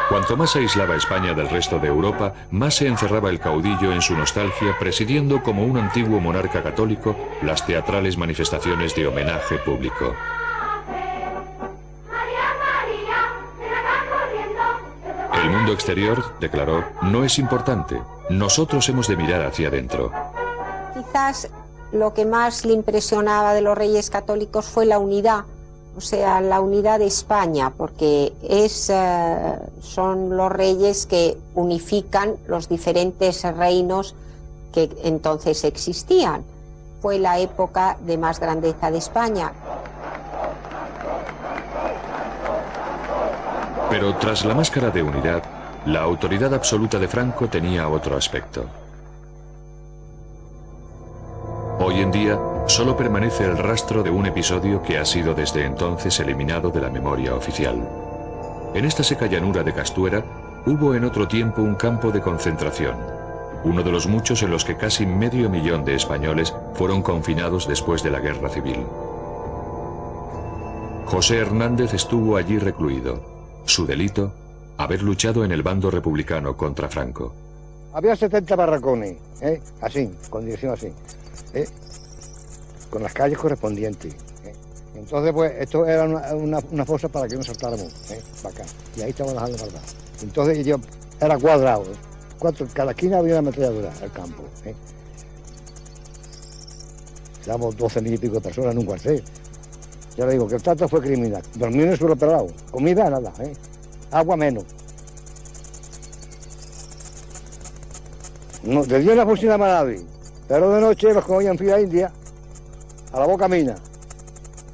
Speaker 1: Cuanto más se aislaba España del resto de Europa, más se encerraba el caudillo en su nostalgia, presidiendo como un antiguo monarca católico las teatrales manifestaciones de homenaje público. El mundo exterior, declaró, no es importante. Nosotros hemos de mirar hacia adentro.
Speaker 4: Quizás lo que más le impresionaba de los reyes católicos fue la unidad. O sea, la unidad de España, porque son los reyes que unifican los diferentes reinos que entonces existían. Fue la época de más grandeza de España.
Speaker 1: Pero tras la máscara de unidad, la autoridad absoluta de Franco tenía otro aspecto. Hoy en día, solo permanece el rastro de un episodio que ha sido desde entonces eliminado de la memoria oficial. En esta seca llanura de Castuera, hubo en otro tiempo un campo de concentración, uno de los muchos en los que casi 500.000 de españoles fueron confinados después de la Guerra Civil. José Hernández estuvo allí recluido. Su delito, haber luchado en el bando republicano contra Franco.
Speaker 15: Había 70 barracones, así, con dirección así. Con las calles correspondientes. Entonces, pues, esto era una fosa para que no saltáramos, para acá. Y ahí estaban las guardadas. Entonces, yo era cuadrado. Cada esquina había una ametralladora al campo. Éramos 12.000 y pico de personas en un cuartel. Ya le digo que el trato fue criminal. Dormir en el suelo pelado. Comida, nada. Agua menos. No, de día no funcionaba nadie. Pero de noche los cogían fila india, a la boca mina,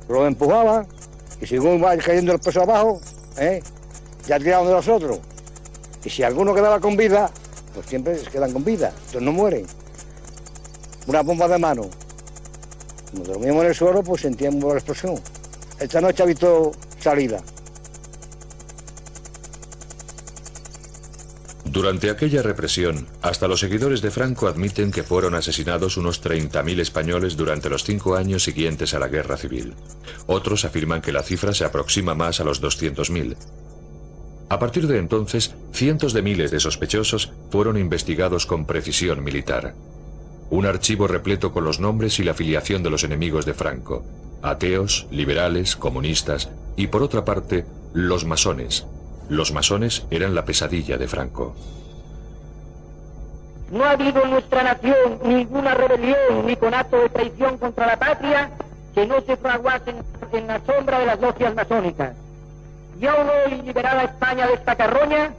Speaker 15: los empujaban y según va cayendo el peso abajo, ya tiraban de los otros. Y si alguno quedaba con vida, pues siempre se quedan con vida, entonces no mueren. Una bomba de mano. Cuando dormíamos en el suelo, pues sentíamos la explosión. Esta noche ha visto salida.
Speaker 1: Durante aquella represión, hasta los seguidores de Franco admiten que fueron asesinados unos 30.000 españoles durante los 5 años siguientes a la Guerra Civil. Otros afirman que la cifra se aproxima más a los 200.000. A partir de entonces, cientos de miles de sospechosos fueron investigados con precisión militar. Un archivo repleto con los nombres y la filiación de los enemigos de Franco: ateos, liberales, comunistas y, por otra parte, los masones. Los masones eran la pesadilla de Franco.
Speaker 8: No ha habido en nuestra nación ninguna rebelión ni conato de traición contra la patria que no se fraguase en la sombra de las logias masónicas. Y aún hoy, liberada España de esta carroña,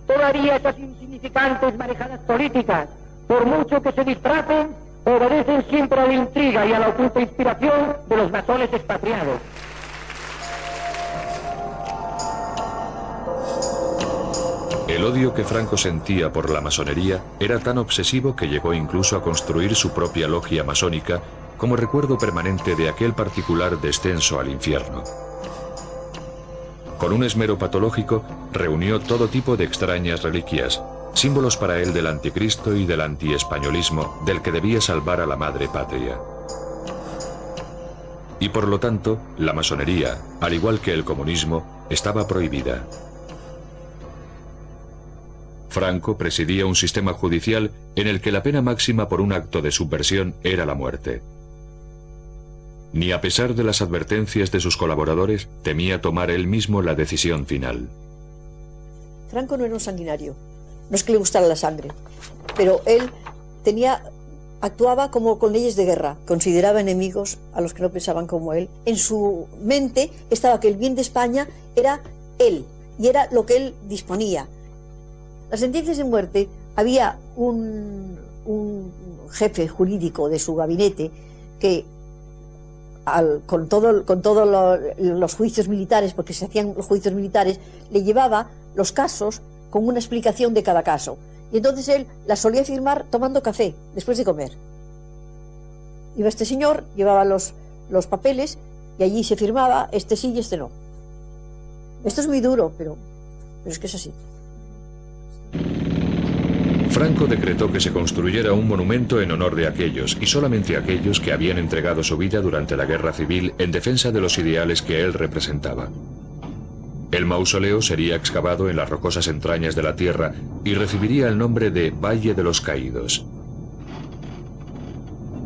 Speaker 8: todavía esas insignificantes marejadas políticas, por mucho que se disfracen, obedecen siempre a la intriga y a la oculta inspiración de los masones expatriados.
Speaker 1: El odio que Franco sentía por la masonería era tan obsesivo que llegó incluso a construir su propia logia masónica como recuerdo permanente de aquel particular descenso al infierno. Con un esmero patológico, reunió todo tipo de extrañas reliquias, símbolos para él del anticristo y del antiespañolismo del que debía salvar a la madre patria. Y por lo tanto, la masonería, al igual que el comunismo, estaba prohibida. Franco presidía un sistema judicial en el que la pena máxima por un acto de subversión era la muerte. Ni a pesar de las advertencias de sus colaboradores, temía tomar él mismo la decisión final.
Speaker 7: Franco no era un sanguinario, no es que le gustara la sangre, pero él actuaba como con leyes de guerra, consideraba enemigos a los que no pensaban como él. En su mente estaba que el bien de España era él, y era lo que él disponía. Las sentencias de muerte, había un jefe jurídico de su gabinete que con todos los juicios militares, porque se hacían los juicios militares, le llevaba los casos con una explicación de cada caso. Y entonces él las solía firmar tomando café después de comer. Iba este señor, llevaba los papeles y allí se firmaba, este sí y este no. Esto es muy duro, pero es que es así.
Speaker 1: Franco decretó que se construyera un monumento en honor de aquellos, y solamente aquellos que habían entregado su vida durante la guerra civil en defensa de los ideales que él representaba. El mausoleo sería excavado en las rocosas entrañas de la tierra y recibiría el nombre de Valle de los Caídos.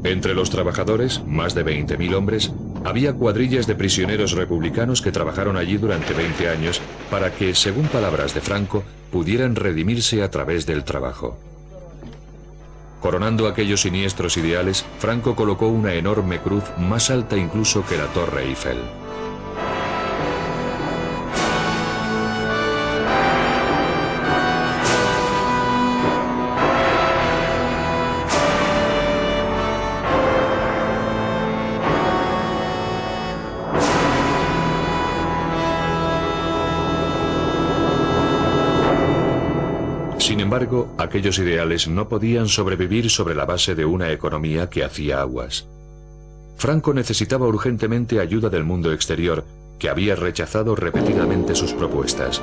Speaker 1: Entre los trabajadores, más de 20.000 hombres, había cuadrillas de prisioneros republicanos que trabajaron allí durante 20 años para que, según palabras de Franco, pudieran redimirse a través del trabajo. Coronando aquellos siniestros ideales, Franco colocó una enorme cruz más alta incluso que la Torre Eiffel. Sin embargo, aquellos ideales no podían sobrevivir sobre la base de una economía que hacía aguas. Franco necesitaba urgentemente ayuda del mundo exterior, que había rechazado repetidamente sus propuestas.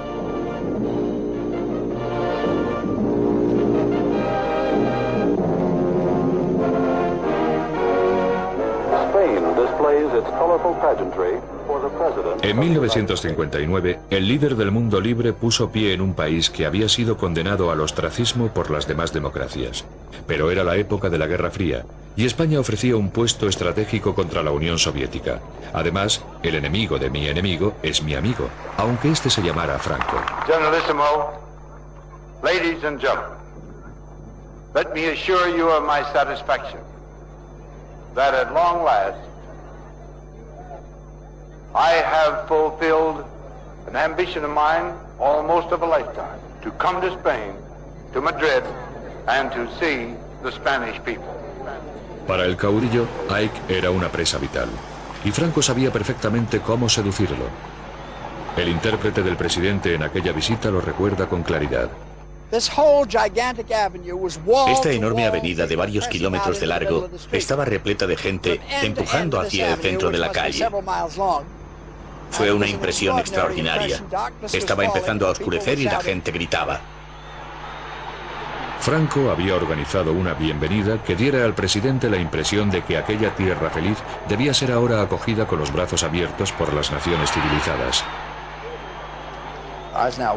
Speaker 1: En 1959, el líder del mundo libre puso pie en un país que había sido condenado al ostracismo por las demás democracias. Pero era la época de la Guerra Fría, y España ofrecía un puesto estratégico contra la Unión Soviética. Además, el enemigo de mi enemigo es mi amigo, aunque este se llamara Franco.
Speaker 16: Generalissimo, ladies and gentlemen, let me assure you of my satisfaction that at long last I have fulfilled an ambition of mine almost of a lifetime, to come to Spain, to Madrid, and to see the Spanish people.
Speaker 1: Para el caudillo, Ike era una presa vital, y Franco sabía perfectamente cómo seducirlo. El intérprete del presidente en aquella visita lo recuerda con claridad.
Speaker 5: Esta enorme avenida de varios kilómetros de largo estaba repleta de gente empujando hacia el centro de la calle. Fue una impresión extraordinaria. Estaba empezando a oscurecer y la gente gritaba.
Speaker 1: Franco había organizado una bienvenida que diera al presidente la impresión de que aquella tierra feliz debía ser ahora acogida con los brazos abiertos por las naciones civilizadas.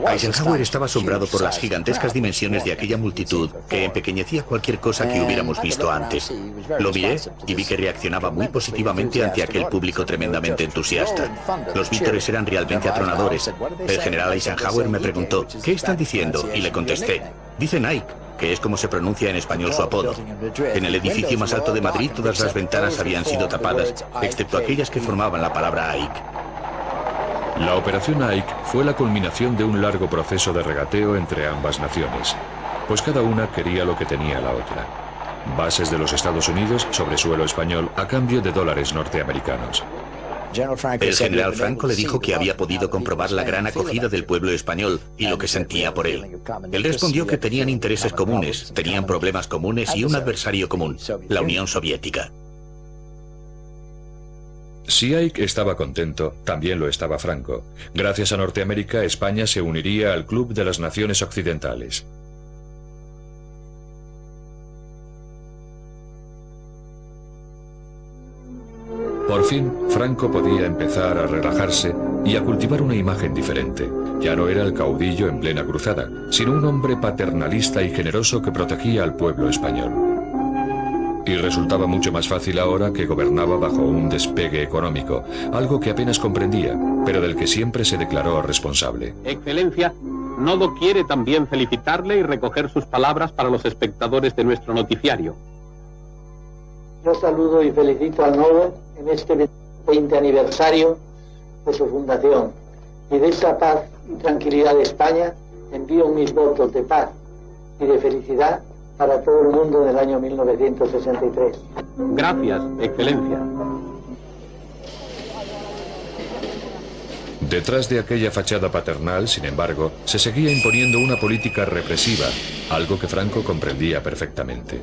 Speaker 5: Eisenhower estaba asombrado por las gigantescas dimensiones de aquella multitud que empequeñecía cualquier cosa que hubiéramos visto antes. Lo miré y vi que reaccionaba muy positivamente ante aquel público tremendamente entusiasta. Los vítores eran realmente atronadores. El general Eisenhower me preguntó, ¿qué están diciendo? Y le contesté, dicen Ike, que es como se pronuncia en español su apodo. En el edificio más alto de Madrid todas las ventanas habían sido tapadas, excepto aquellas que formaban la palabra Ike.
Speaker 1: La operación Ike fue la culminación de un largo proceso de regateo entre ambas naciones, pues cada una quería lo que tenía la otra: bases de los Estados Unidos sobre suelo español a cambio de dólares norteamericanos.
Speaker 5: El general Franco le dijo que había podido comprobar la gran acogida del pueblo español y lo que sentía por él. Él respondió que tenían intereses comunes, tenían problemas comunes y un adversario común, la Unión Soviética.
Speaker 1: Si Ike estaba contento, también lo estaba Franco. Gracias a Norteamérica, España se uniría al Club de las Naciones Occidentales. Por fin, Franco podía empezar a relajarse y a cultivar una imagen diferente. Ya no era el caudillo en plena cruzada, sino un hombre paternalista y generoso que protegía al pueblo español. Y resultaba mucho más fácil ahora que gobernaba bajo un despegue económico, algo que apenas comprendía, pero del que siempre se declaró responsable.
Speaker 17: Excelencia, Nodo quiere también felicitarle y recoger sus palabras para los espectadores de nuestro noticiario.
Speaker 18: Yo saludo y felicito al Nodo en este 20 aniversario de su fundación. Y de esa paz y tranquilidad de España envío mis votos de paz y de felicidad para todo el mundo del año 1963.
Speaker 17: Gracias, Excelencia.
Speaker 1: Detrás de aquella fachada paternal, sin embargo, se seguía imponiendo una política represiva, algo que Franco comprendía perfectamente.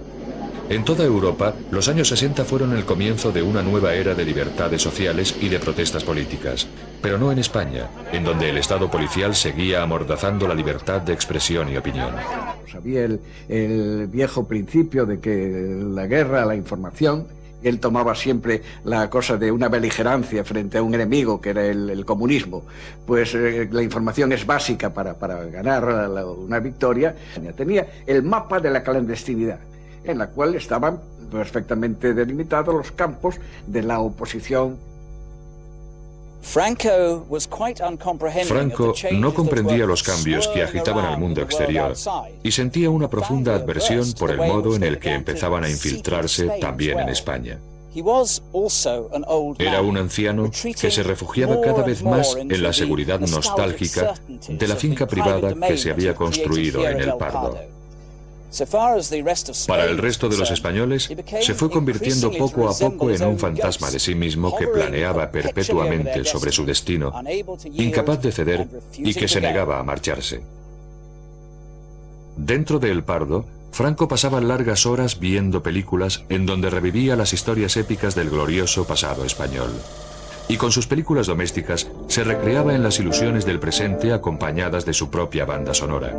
Speaker 1: En toda Europa, los años 60 fueron el comienzo de una nueva era de libertades sociales y de protestas políticas, pero no en España, en donde el Estado policial seguía amordazando la libertad de expresión y opinión.
Speaker 19: Había el viejo principio de que la guerra, la información, él tomaba siempre la cosa de una beligerancia frente a un enemigo que era el comunismo. Pues la información es básica para ganar una victoria. Tenía el mapa de la clandestinidad, en la cual estaban perfectamente delimitados los campos de la oposición.
Speaker 1: Franco no comprendía los cambios que agitaban al mundo exterior y sentía una profunda adversión por el modo en el que empezaban a infiltrarse también en España. Era un anciano que se refugiaba cada vez más en la seguridad nostálgica de la finca privada que se había construido en El Pardo. Para el resto de los españoles, se fue convirtiendo poco a poco en un fantasma de sí mismo que planeaba perpetuamente sobre su destino, incapaz de ceder y que se negaba a marcharse. Dentro de El Pardo, Franco pasaba largas horas viendo películas en donde revivía las historias épicas del glorioso pasado español. Y con sus películas domésticas se recreaba en las ilusiones del presente acompañadas de su propia banda sonora.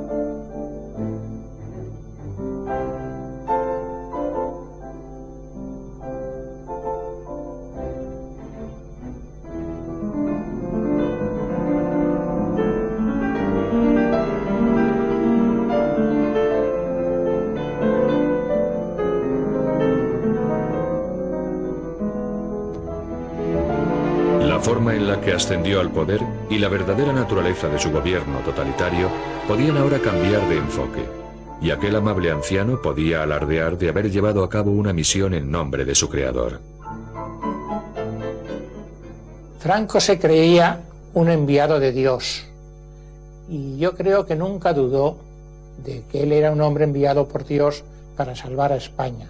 Speaker 1: La forma en la que ascendió al poder y la verdadera naturaleza de su gobierno totalitario podían ahora cambiar de enfoque, y aquel amable anciano podía alardear de haber llevado a cabo una misión en nombre de su creador.
Speaker 13: Franco se creía un enviado de Dios, y yo creo que nunca dudó de que él era un hombre enviado por Dios para salvar a España.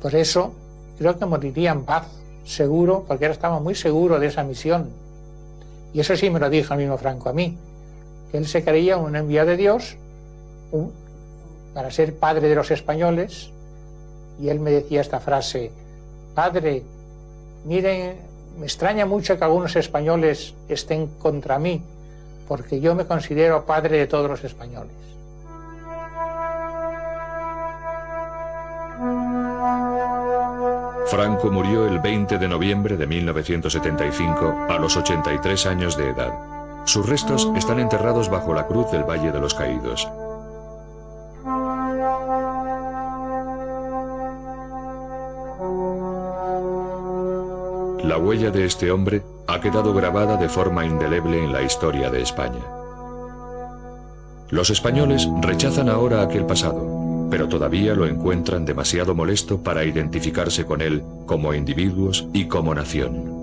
Speaker 13: Por eso creo que moriría en paz, seguro, porque él estaba muy seguro de esa misión. Y eso sí me lo dijo el mismo Franco a mí, que él se creía un enviado de Dios para ser padre de los españoles, y él me decía esta frase: padre, miren, me extraña mucho que algunos españoles estén contra mí, porque yo me considero padre de todos los españoles.
Speaker 1: Franco murió el 20 de noviembre de 1975 a los 83 años de edad. Sus restos están enterrados bajo la cruz del Valle de los Caídos. La huella de este hombre ha quedado grabada de forma indeleble en la historia de España. Los españoles rechazan ahora aquel pasado, pero todavía lo encuentran demasiado molesto para identificarse con él como individuos y como nación.